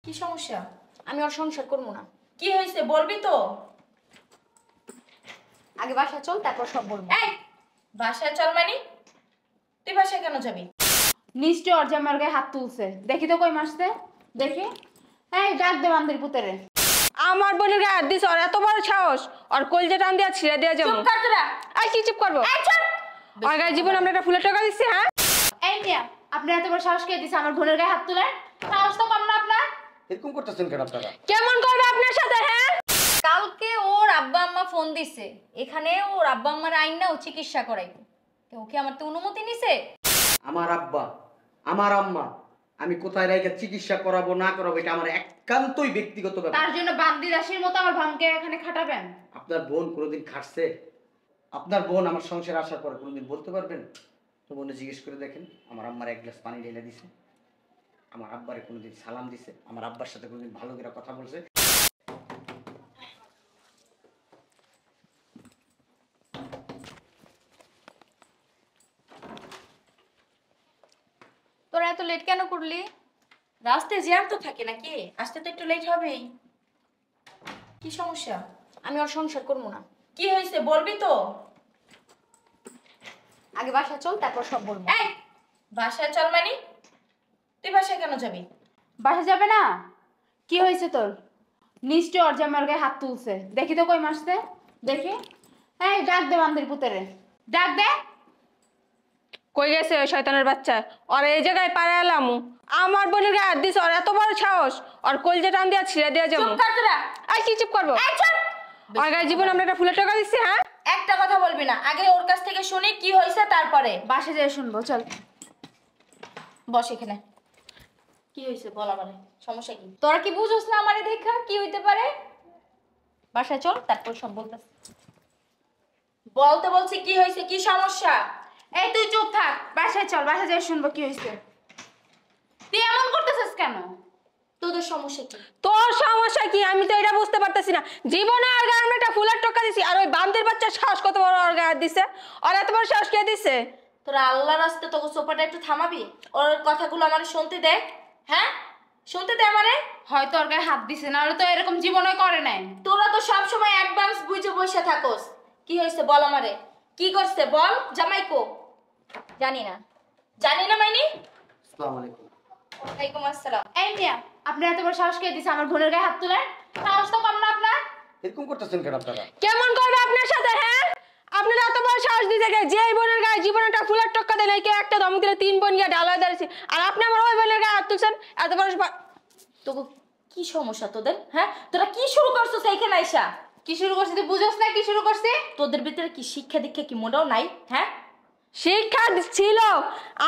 কি সমস্যা? আমি ওর সংসার করবো না। কি হয়েছে বলবি তো? আগে বাসায় চল, তারপর সব বলবো। এই বাসায় চল মানে? তুই বাসায় কেন যাবি? নিশ্চয় ওর জামার গায়ে হাত তুলছে। দেখি তো কই মারছে, দেখি। এই ডাক দে বান্দির পুতেরে। আমার বোনের গায়ে হাত দিছ, আর এত বড় সাহস! আর কলজা টান দিয়া ছিঁড়ে দিয়া যাবো। চুপ কর তোরা। আর কি চুপ করবো? এই চুপ। আর গায়ে জীবন আমরা একটা ফুলের টাকা দিচ্ছি, হ্যাঁ? এই মিয়া, আপনি এত বড় সাহস কে দিছে আমার বোনের গায়ে হাত তুলে? সাহস তো কম না আপনার? এরকম করতেছেন কেন আপনারা? কেমন করবে আপনার সাথে, হ্যাঁ? কালকে ওর আব্বা আম্মা ফোন দিছে, এখানে ওর আব্বা আম্মার আইন না ও চিকিৎসা করাইবে। ও কি আমার তো অনুমতি নিছে? আমার আব্বা, আমার আম্মা, আমি কোথায় রাইখা চিকিৎসা করাবো না করাবো এটা আমার একান্তই ব্যক্তিগত ব্যাপার। তার জন্য বান্দি দাসীর মতো আমার বোনকে এখানে খাটাবেন? আপনার বোন কোনোদিন খাটছে? আপনার বোন আমার সংসারে আসার পর কোনোদিন বলতে পারবেন? তো বোনে জিজ্ঞেস করে দেখেন, আমার আম্মার এক গ্লাস পানি ঢেলে দিছে, আমার আব্বারে কোনোদিন সালাম দিছে, আমার আব্বার সাথে কোনোদিন ভালো করে কথা বলছে? তোরা এত লেট কেন করলি? রাস্তায় জ্যাম তো থাকে নাকি? আসতে তো একটু লেট হবেই। কি সমস্যা? আমি ওর সংসার করবো না। কি হয়েছে বলবি তো? আগে বাসায় চল, তারপর সব বলবো। এই বাসায় চল মানে? তুই বাসায় কেন যাবি? বাসায় যাবে না? কি হয়েছে তোর? নিশ্চয় ওর জামার গায়ে হাত তুলছে। দেখি তো কই মারছে, দেখি। এই ডাক দে বান্দির পুতেরে। ডাক দে। কই গেছে ওই শয়তানের বাচ্চা? আর এই জায়গায় পারে এলাম, আমার বোনের গায়ে হাত দিছ, আর এত বড় সাহস! আর কলজা টান দিয়া ছিঁড়ে দিয়া যাবো। চুপ কর তোরা। আর কি চুপ করবো? এই চুপ। আর গায়ে জীবন আমরা একটা ফুলের টাকা দিচ্ছি, হ্যাঁ? একটা কথা বলবি না, আগে ওর কাছ থেকে শুনি কি হয়েছে তারপরে। বাসায় যেয়ে শুনবো, চল। বস এখানে। কি হয়েছে বল আমারে, সমস্যা কি? তোরা কি বুঝোস না আমারে দেখা কি হইতে পারে? বাসায় চল, তারপর সব বলতেছি। বলতে বলছি কি হয়েছে, কি সমস্যা? এই তুই চুপ থাক, বাসায় চল, বাসায় যেয়ে শুনবো কি হয়েছে। তুই এমন করতেছিস কেন? তোদের সমস্যা কি? তোর সমস্যা কি আমি তো এটা বুঝতে পারতেছি না। জীবনে আর গায়ে আমরা একটা ফুলের টক্কা দিছি, আর ওই বান্দির বাচ্চার সাহস কত বড় ওর গায়ে দিছে! আর এত বড় সাহস কে দিছে? তোরা আল্লাহর রাস্তে তোকে সোপাটা একটু থামাবি? ওর কথাগুলো আমারে শুনতে দে। হ্যাঁ শুনতে দে আমারে। হয়তো ওর গায়ে হাত দিছে, নাহলে তো এরকম জীবনে করে নাই। তোরা তো সব সময় অ্যাডভান্স বুঝে বসে থাকোস। কি হয়েছে বল আমারে, কি করছে বল? জামাই কো? জানি না। জানি না মাইনি? আসসালামু আলাইকুম। ওয়ালাইকুম আসসালাম। এই মিয়া, আপনি এত বড় সাহস কে দিছে আমার বোনের গায়ে হাত তুলে? সাহস তো কম না আপনার? এরকম করতেছেন কেন আপনারা? কেমন করবে আপনার সাথে, হ্যাঁ? আপনারা এত বড় সাহস দিতে গে যে বোনের গায়ে জীবনে একটা ফুলের টক্কা দেন, কে একটা ধমক দিলে 3 বোন গিয়ে ডালা দাঁড়িয়েছে, আর আপনি আমার ওই বোনের গায়ে হাত তুলছেন? এত বড় তোকে কি সমস্যা তোদের? হ্যাঁ তোরা কি শুরু করছিস এইখানে আইসা? কি শুরু করছিস তুই বুঝোস না? কি শুরু করছিস? তোদের ভিতরে কি শিক্ষা দীক্ষা কি মোটেও নাই? হ্যাঁ শিক্ষা ছিল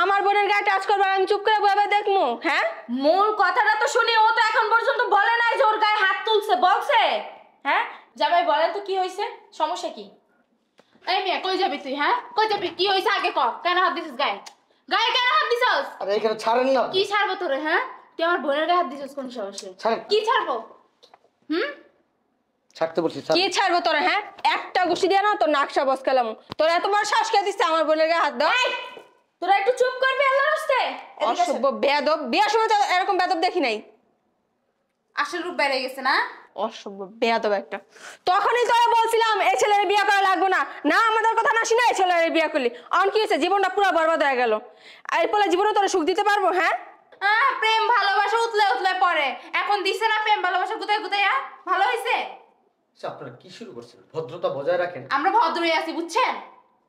আমার বোনের গায়ে টাচ করবার, আমি চুপ করে বসে দেখমু, হ্যাঁ? মূল কথাটা তো শুনি, ও তো এখন পর্যন্ত বলে নাই যে ওর গায়ে হাত তুলছে, বলছে? হ্যাঁ জামাই বলেন তো কি হয়েছে, সমস্যা কি? এই মিয়া, কই যাবি তুই? হ্যাঁ কই যাবি? কি হয়েছে আগে ক। কেন হাত দিছিস গায়ে? গায়ে কেন হাত দিছস? আরে এখানে ছাড়েন না। কি ছাড়বো তোরে? হ্যাঁ তুই আমার বোনের গায়ে হাত দিছস কোন সাহসে? ছাড়েন। কি ছাড়বো? ছাড়তে বলছি। কি ছাড়বো তোরা, হ্যাঁ? একটা গুছি দিয়ে না তোর নাকশা বস খেলাম। তোর এত বড় শ্বাস কে দিচ্ছে আমার বোনের গায়ে হাত দাও? তোরা একটু চুপ করবি আল্লাহর রাস্তে? অসভ্য বেয়াদব, বিয়ার সময় তো এরকম বেয়াদব দেখি নাই। আসল রূপ বেড়ে গেছে না? অসভ্য বেয়াদব একটা। তখনই তোরা বলছিলাম এই ছেলের বিয়ে করা লাগবে না, না আমাদের কথা না শুনে এই ছেলের বিয়ে করলি। এখন কি হয়েছে? জীবনটা পুরো বরবাদ হয়ে গেল। এরপরে জীবনে তোরা সুখ দিতে পারবো, হ্যাঁ? প্রেম ভালোবাসা উতলে উতলে পড়ে, এখন দিছে না প্রেম ভালোবাসা গুতায় গুতায়? ভালো হয়েছে? আপনারা কি শুরু করছেন? ভদ্রতা বজায় রাখেন। আমরা ভদ্রই আছি, বুঝছেন?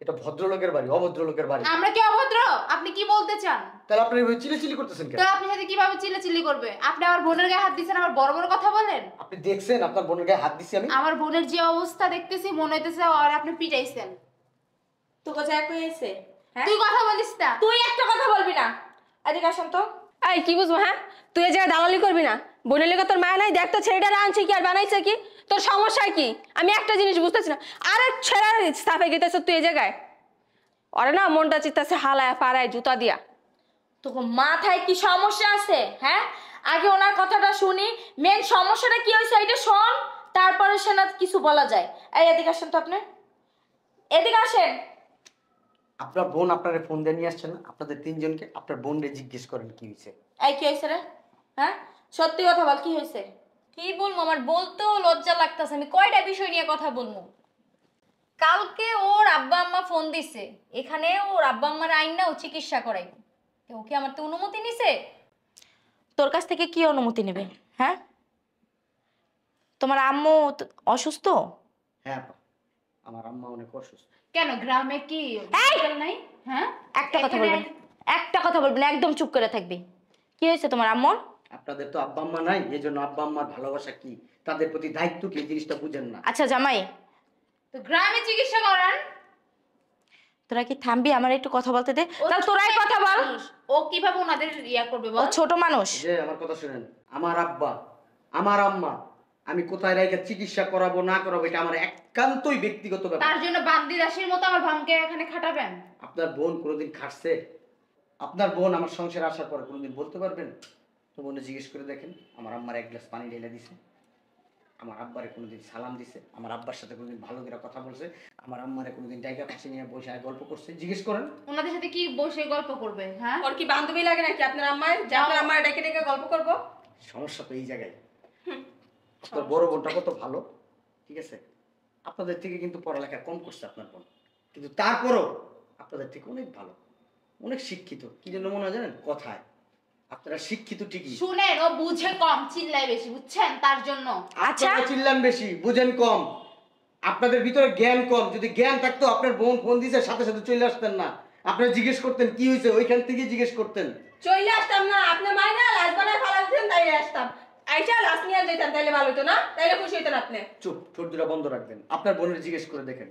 এটা ভদ্রলোকের বাড়ি, অভদ্রলোকের বাড়ি। আমরা কি অভদ্র? আপনি কি বলতে চান? তাহলে আপনি এভাবে চিল্লাচিল্লি করতেছেন কেন? তো আপনার সাথে কিভাবে চিল্লাচিল্লি করবে? আপনি আমার বোনের গায়ে হাত দিচ্ছেন, আমার বড় বড় কথা বলেন। আপনি দেখছেন আপনার বোনের গায়ে হাত দিছি আমি? আমার বোনের যে অবস্থা দেখতেছি মনে হইতেছে আর আপনি পিটাইছেন। তোকে যা কই আইছে? হ্যাঁ তুই কথা বলিস না। তুই একটা কথা বলবি না। এদিকে আসেন তো। এই কি বুঝবো, হ্যাঁ? তুই এই জায়গায় দালালি করবি না। বোনের লেগে তোর মায়া নাই? দেখ তো ছেলেটা আনছে কি আর বানাইছে কি? তোর সমস্যা কি? আমি একটা জিনিস বুঝতেছি না। আরে ছেড়া সাফে গেতেছ তুই এই জায়গায়? ওরে না মনটা চিত্তাছে হালায় পাড়ায় জুতা দিয়া। তোকে মাথায় কি সমস্যা আছে? হ্যাঁ আগে ওনার কথাটা শুনি, মেন সমস্যাটা কি হয়েছে এটা শোন, তারপরে সে না কিছু বলা যায়। এই এদিকে আসেন তো আপনি, এদিকে আসেন। আপনার বোন আপনারে ফোন দিয়ে নিয়ে আসছেন না? আপনাদের তিনজনকে আপনার বোনরে জিজ্ঞেস করেন কি হয়েছে। এই কি হয়েছে রে? হ্যাঁ সত্যি কথা বল, কি হয়েছে? কি বলবো, আমার বলতেও লজ্জা লাগতেছে। আমি কয়টা বিষয় নিয়ে কথা বলবো। কালকে ওর আব্বা আম্মা ফোন দিছে, এখানে ওর আব্বা আম্মার আইন না ও চিকিৎসা করাইবো। ওকে আমার তো অনুমতি নিছে। তোর কাছ থেকে কি অনুমতি নেবে? হ্যাঁ, তোমার আম্মু অসুস্থ? হ্যাঁ আপা, আমার আম্মা অনেক অসুস্থ। কেন গ্রামে কি হসপিটাল নাই? হ্যাঁ, একটা কথা বলবেন, একটা কথা বলবেন, একদম চুপ করে থাকবি। কি হয়েছে তোমার আম্মুর? আপনাদের তো আব্বা আম্মা নাই, এই জন্য আব্বা আম্মার ভালোবাসা কি, তাদের প্রতি দায়িত্ব কি, এই জিনিসটা বুঝেন না। আচ্ছা জামাই, তো গ্রামে চিকিৎসা করান। তোরা কি থামবি? আমার একটু কথা বলতে দে। তাহলে তোরাই কথা বল। ও কিভাবে ওনাদের ইয়া করবে ও বল? ছোট মানুষ। যে আমার কথা শুনেন, আমার আব্বা আমার আম্মা আমি কোথায় রেখে চিকিৎসা করাবো না করাবো এটা আমার একান্তই ব্যক্তিগত ব্যাপার। তার জন্য বান্দি দাসের মতো আমার বোনকে এখানে খাটাবেন? আপনার বোন কোনোদিন খাটছে? আপনার বোন আমার সংসারে আসার পরে কোনোদিন বলতে পারবেন? তো বোনে জিজ্ঞেস করে দেখেন, আমার আম্মার এক গ্লাস পানি ঢেলে দিছে, আমার আব্বারে কোনোদিন সালাম দিছে, আমার আব্বার সাথে কোনোদিন ভালো করে কথা বলছে, আমার আম্মারে কোনোদিন ডাইকা পাশে নিয়ে বসে গল্প করছে? জিজ্ঞেস করেন। ওনাদের সাথে কি বসে গল্প করবে? হ্যাঁ, ওর কি বান্ধবী লাগে নাকি আপনার আম্মার, যে আপনার আম্মার ডেকে ডেকে গল্প করবো? সমস্যা তো এই জায়গায়। আপনার বড় বোনটা কত ভালো, ঠিক আছে, আপনাদের থেকে কিন্তু পড়ালেখা কম করছে আপনার বোন, কিন্তু তারপরও আপনাদের থেকে অনেক ভালো, অনেক শিক্ষিত। কি জন্য মনে হয় জানেন? কথায় আপনারা শিক্ষিত ঠিকই, শুনেন ও বুঝে কম, চিল্লায় বেশি, বুঝছেন? তার জন্য। আচ্ছা, আপনারা চিল্লান বেশি, বুঝেন কম, আপনাদের ভিতরে জ্ঞান কম। যদি জ্ঞান থাকতো আপনার বোন ফোন দিছে সাথে সাথে চলে আসতেন না, আপনারা জিজ্ঞেস করতেন কি হয়েছে, ওইখান থেকে জিজ্ঞেস করতেন। চলে আসতাম না, আপনার মাই না লাশ বানায় ফালা দিতেন, তাইলে আসতাম। আইসা লাশ নিয়ে যেতাম, তাইলে ভালো হতো না? তাইলে খুশি হইতেন আপনি। চুপ, ঠোঁট দুটা বন্ধ রাখবেন। আপনার বোনের জিজ্ঞেস করে দেখেন,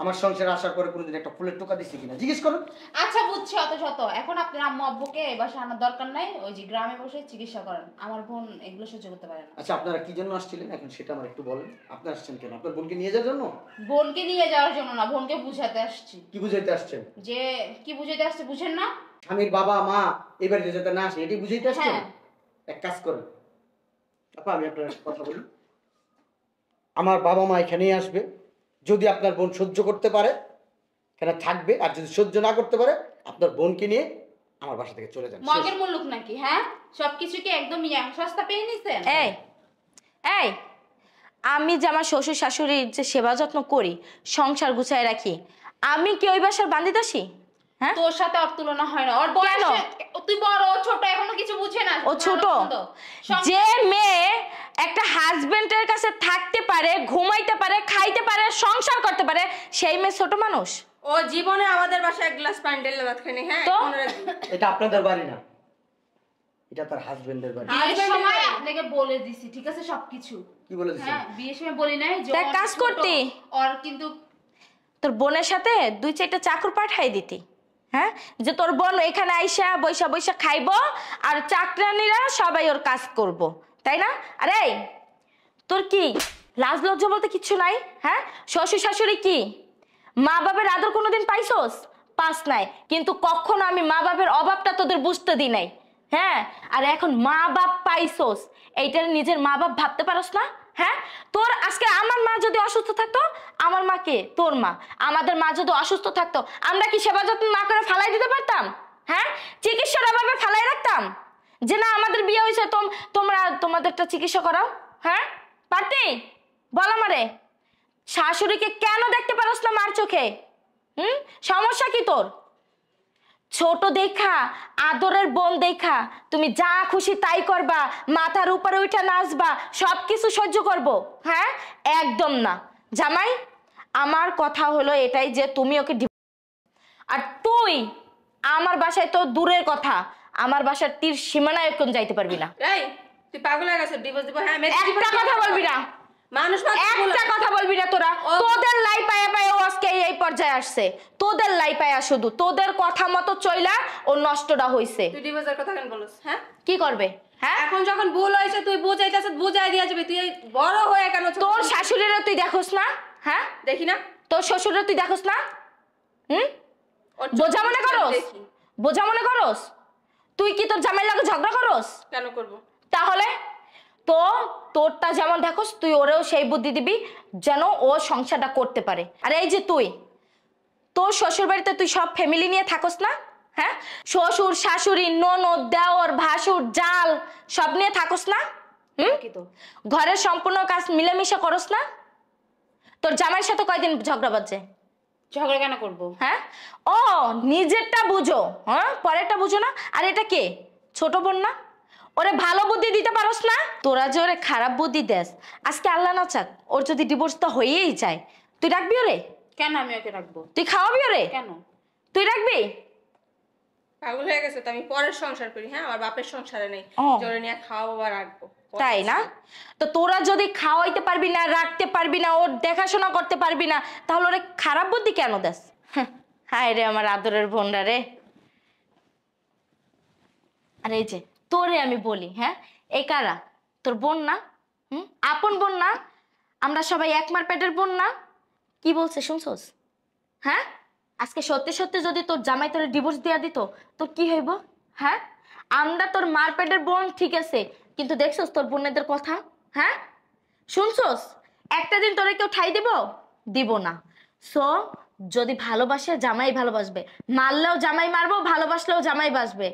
আমার সংসারে আসার পরে কোনোদিন একটা ফুলের টোকা দিছে কিনা জিজ্ঞেস করুন। আচ্ছা বুঝছি, অত শত। এখন আপনার আম্মু আব্বুকে এ বাসায় আনার দরকার নাই, ওই যে গ্রামে বসে চিকিৎসা করেন। আমার বোন এগুলো সহ্য করতে পারে না। আচ্ছা, আপনারা কি জন্য আসছিলেন এখন সেটা আমার একটু বলেন। আপনি আসছেন কেন? আপনার বোনকে নিয়ে যাওয়ার জন্য? বোনকে নিয়ে যাওয়ার জন্য না, বোনকে বুঝাতে আসছি। কি বুঝাইতে আসছেন? যে কি বুঝাইতে আসছে বুঝেন না? স্বামীর বাবা মা এবার যাতে না আসে এটাই বুঝাইতে আসছেন? হ্যাঁ। এক কাজ করেন আপা, আমি আপনার একটা কথা বলি, আমার বাবা মা এখানেই আসবে। যদি আপনার বোন সহ্য করতে পারে এখানে থাকবে, আর যদি সহ্য না করতে পারে আপনার বোনকে নিয়ে আমার বাসা থেকে চলে যান। মগের মুল্লুক নাকি? হ্যাঁ, সবকিছু কি একদম সস্তা পেয়ে নিছেন? এই এই, আমি যে আমার শ্বশুর শাশুড়ির যে সেবা যত্ন করি, সংসার গুছায় রাখি, আমি কি ওই বাসার বান্দিদাসী? হ্যাঁ, তোর সাথে ওর তুলনা হয় না। ওর কেন? বয়স, তুই বড়, ও ছোট, এখনো কিছু বুঝে না। ও ছোট। যে মেয়ে একটা হাজবেন্ডের কাছে থাকতে পারে, ঘুমাইতে পারে, খাইতে পারে, সংসার করতে পারে, সেই মেয়ে ছোট মানুষ? ও জীবনে আমাদের বাসায় এক গ্লাস পানি ঢেলে ভাত খায়নি। হ্যাঁ, তো? মনে রাখবি। এটা আপনাদের বাড়ি না, এটা তার হাজবেন্ডের বাড়ি। বিয়ের সময় আপনাকে বলে দিছি, ঠিক আছে সবকিছু। কি বলে দিচ্ছেন? হ্যাঁ, বিয়ের সময় বলি নাই যে দেখ, ও কাজ ছোট, করতি। ওর কিন্তু তোর বোনের সাথে 2-4টা চাকর পাঠাই দিতি। হ্যাঁ, যে তোর বোন এখানে আইসা বৈশা বৈশা খাইবো আর চাকরানিরা সবাই ওর কাজ করব, তাই না? আরে তোর কি লাজ লজ্জা বলতে কিচ্ছু নাই? হ্যাঁ, শ্বশুর শাশুড়ি কি মা বাবার আদর কোনোদিন পাইছোস? পাস নাই, কিন্তু কখনো আমি মা বাবার অভাবটা তোদের বুঝতে দিই নাই। হ্যাঁ, আর এখন মা বাপ পাইছোস, এইটার নিজের মা বাপ ভাবতে পারস না? হ্যাঁ, তোর আজকে আমার মা যদি অসুস্থ থাকতো, আমার মা কে? তোর মা। আমাদের মা যদি অসুস্থ থাকতো, আমরা কি সেবা যত্ন না করে ফালাই দিতে পারতাম? হ্যাঁ, চিকিৎসার অভাবে ফালাই রাখতাম যে না আমাদের বিয়ে হয়েছে, তোমরা তোমাদেরটা চিকিৎসা করাও? হ্যাঁ, পারতি? বল আমারে, শাশুড়িকে কেন দেখতে পারস না মার চোখে? সমস্যা কি তোর? ছোট দেখা, আদরের বোন দেখা তুমি যা খুশি তাই করবা, মাথার উপরে উঠা নাচবা, সবকিছু সহ্য করব? হ্যাঁ, একদম না। জামাই, আমার কথা হলো এটাই যে তুমি ওকে আর তুই আমার বাসায় তো দূরের কথা, আমার বাসার তীর সীমানায় কোন যাইতে পারবি না। এই তুই পাগল হয়ে গেছিস? ডিভোর্স দিব? হ্যাঁ, একটা কথা বলবি না, মানুষ একটা কথা বলবি না তোরা। তোদের লাই পায়া পায়া ও আজকে এই পর্যায়ে আসছে, তোদের লাই পায়া, শুধু তোদের কথা মতো চইলা ও নষ্টটা হইছে। তুই ডিভোর্সের কথা কেন বলছিস? হ্যাঁ, কি করবে? হ্যাঁ, এখন যখন ভুল হয়েছে তুই বুঝাইতেছিস, বুঝাই দিয়া যাবে। তুই এই বড় হয়ে কেন তোর শাশুড়িরা তুই দেখোস না? হ্যাঁ, দেখি না? তোর শ্বশুররা তুই দেখোস না? ওর বোঝা মনে করস? দেখি। বোঝা মনে করস? তুই কি তোর জামাইয়ের লাগে ঝগড়া করস? কেন করব? তাহলে তো তোরটা যেমন দেখোস, তুই ওরেও সেই বুদ্ধি দিবি যেন ও সংসারটা করতে পারে। আর এই যে তুই তোর শ্বশুর বাড়িতে তুই সব ফ্যামিলি নিয়ে থাকস না? হ্যাঁ, শ্বশুর শাশুড়ি ননদ দেওর ভাসুর জাল সব নিয়ে থাকোস না? কি তো ঘরের সম্পূর্ণ কাজ মিলেমিশে করস না? তোর জামাইয়ের সাথে কয়দিন ঝগড়া বাজে? ঝগড়া কেন করবো? হ্যাঁ, ও নিজেরটা বুঝো, হ্যাঁ পরেরটা বুঝো না। আর এটা কে, ছোট বোন না? ওরে ভালো বুদ্ধি দিতে পারোস না? তোরা যে ওরে খারাপ বুদ্ধি দেস, আজকে আল্লাহ না চাক ওর যদি ডিভোর্স তো হয়েই যায়, তুই রাখবি ওরে? কেন আমি ওকে রাখবো? তুই খাওয়াবি ওরে? কেন? তুই রাখবি? পাগল হয়ে গেছে তো, আমি পরের সংসার করি, হ্যাঁ আমার বাপের সংসারে নেই, ও। জোরে নিয়ে খাওয়াবো বা রাখবো। তাই না? তো তোরা যদি খাওয়াইতে পারবি না, রাখতে পারবি না, ওর দেখাশোনা করতে পারবি না, তাহলে ওরে খারাপ বুদ্ধি কেন দেস? হায় রে আমার আদরের বোনরা রে। আর এই যে তোরে আমি বলি, হ্যাঁ এই কারা তোর বোন না? আপন বোন না? আমরা সবাই একমার পেটের বোন না? কি বলছে শুনছস? হ্যাঁ, আজকে সত্যি সত্যি যদি তোর জামাই তোর ডিভোর্স দিয়া দিত, তোর কি হইব? হ্যাঁ, আমরা তোর মার পেটের বোন ঠিক আছে, কিন্তু দেখছস তোর বোনেদের কথা? হ্যাঁ, শুনছস? একটা দিন তোরে কেউ ঠাই দিব না। সো যদি ভালোবাসে জামাই ভালোবাসবে, মারলেও জামাই মারবো, ভালোবাসলেও জামাই বাসবে।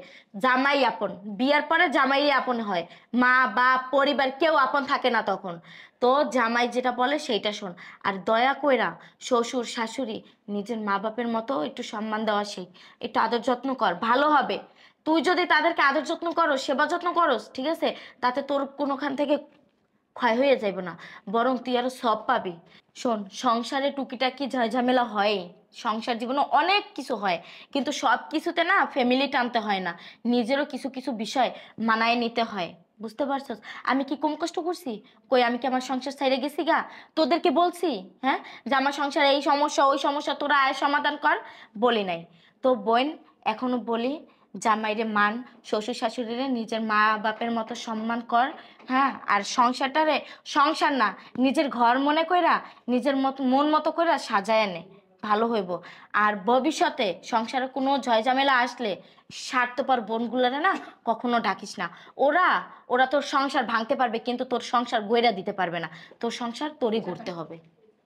জামাই আপন, বিয়ার পরে জামাই আপন হয়, মা বাপ পরিবার কেউ আপন থাকে না তখন। তো জামাই যেটা বলে সেইটা শোন। আর দয়া কইরা শ্বশুর শাশুড়ি নিজের মা বাপের মতো একটু সম্মান দেওয়া শেখ, একটু আদর যত্ন কর, ভালো হবে। তুই যদি তাদেরকে আদর যত্ন করো, সেবা যত্ন করস, ঠিক আছে, তাতে তোর কোনোখান থেকে ক্ষয় হয়ে যাইব না, বরং তুই আরো সব পাবি। শোন, সংসারে টুকিটাকি ঝামেলা হয়, সংসার জীবনে অনেক কিছু হয়, কিন্তু সব কিছুতে না ফ্যামিলি টানতে হয় না, নিজেরও কিছু কিছু বিষয় মানায় নিতে হয়। বুঝতে পারছস? আমি কি কম কষ্ট করছি? কই আমি কি আমার সংসার ছেড়ে গেছি গা? তোদেরকে বলছি হ্যাঁ যে আমার সংসারে এই সমস্যা ওই সমস্যা, তোরা আয় সমাধান কর? বলি নাই। তো বোন, এখনো বলি, জামাইরে মান, শ্বশুর শাশুড়িরে নিজের মা বাপের মতো সম্মান কর। হ্যাঁ, আর সংসারটারে সংসার না, নিজের ঘর মনে কইরা নিজের মন মতো কইরা সাজায় নে, ভালো হইব। আর ভবিষ্যতে সংসারে কোনো ঝয়ঝামেলা আসলে স্বার্থপর বোনগুলারে না কখনো ডাকিস না। ওরা ওরা তোর সংসার ভাঙতে পারবে, কিন্তু তোর সংসার গইরা দিতে পারবে না। তোর সংসার তোরই গড়তে হবে।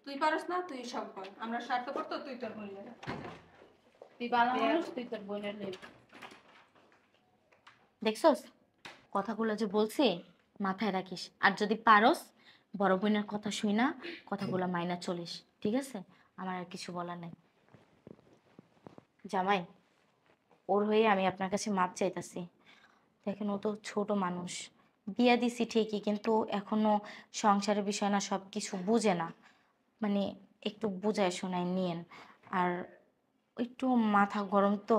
তুই পারস না, তুই সব কর, আমরা স্বার্থপর তো, তুই তোর বোন নিয়ে রাখ। তুই ভালো মানুষ, তুই তোর বোনের লইবি। দেখছস কথাগুলো যে বলছি, মাথায় রাখিস। আর যদি পারস বড় বোনের কথা শুই না, কথাগুলো মাইনা চলিস, ঠিক আছে? আমার আর কিছু বলার নেই। জামাই, ওর হয়ে আমি আপনার কাছে মাপ চাইতাছি। দেখেন, ও তো ছোট মানুষ, বিয়া দিছি ঠিকই, কিন্তু এখনো সংসারের বিষয় না, সব কিছু বুঝে না। মানে একটু বুঝায় শোনায় নিয়েন। আর একটু মাথা গরম তো,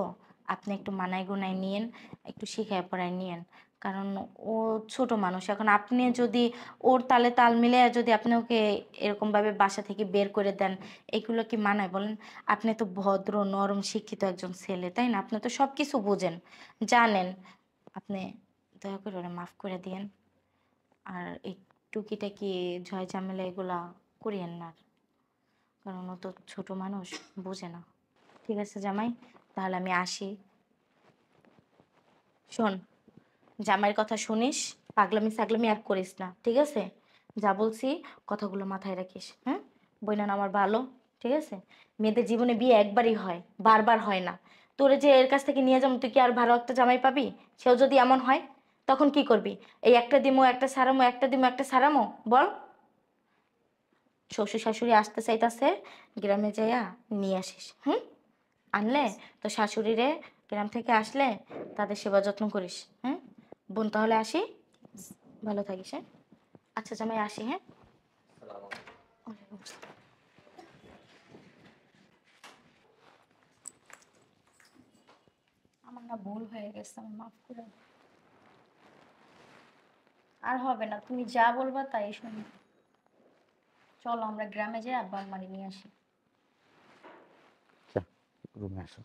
আপনি একটু মানায় গুনায় নিয়েন, একটু শিখায় পড়ায় নিয়েন। কারণ ও ছোট মানুষ, এখন আপনি যদি ওর তালে তাল মিলে যদি আপনি ওকে এরকমভাবে বাসা থেকে বের করে দেন, এগুলো কি মানায় বলেন? আপনি তো ভদ্র নরম শিক্ষিত একজন ছেলে, তাই না? আপনি তো সব কিছু বোঝেন, জানেন। আপনি দয়া করে ওরা মাফ করে দিয়েন। আর এই টুকিটাকি ঝয় ঝামেলা এগুলা করিয়েন না আর। কারণ ও তো ছোট মানুষ, বোঝে না। ঠিক আছে জামাই, তাহলে আমি আসি। শোন, জামাইয়ের কথা শুনিস, পাগলামি সাগলামি আর করিস না, ঠিক আছে? যা বলছি কথাগুলো মাথায় রাখিস, হ্যাঁ? বইনান আমার ভালো, ঠিক আছে? মেয়েদের জীবনে বিয়ে একবারই হয়, বারবার হয় না। তোরে যে এর কাছ থেকে নিয়ে যাবো, তুই কি আর ভালো একটা জামাই পাবি? সেও যদি এমন হয়, তখন কি করবি? এই একটা দিমো একটা সারামো, একটা দিমো একটা সারামো, বল? শ্বশুর শাশুড়ি আসতে চাইতাছে, গ্রামে যাইয়া নিয়ে আসিস। আনলে তো শাশুড়িরে গ্রাম থেকে আসলে তাদের সেবা যত্ন করিস। বোন, তাহলে আসি, ভালো থাকিস। হ্যাঁ, আচ্ছা জামাই, আসি। হ্যাঁ, ওয়ালাইকুম আসসালাম। আমার না ভুল হয়ে গেছে, আমার মাফ করে দাও। আর হবে না, তুমি যা বলবা তাই শুনি। চলো আমরা গ্রামে যাই, আব্বা আম্মারে নিয়ে আসি। রুমে আসো।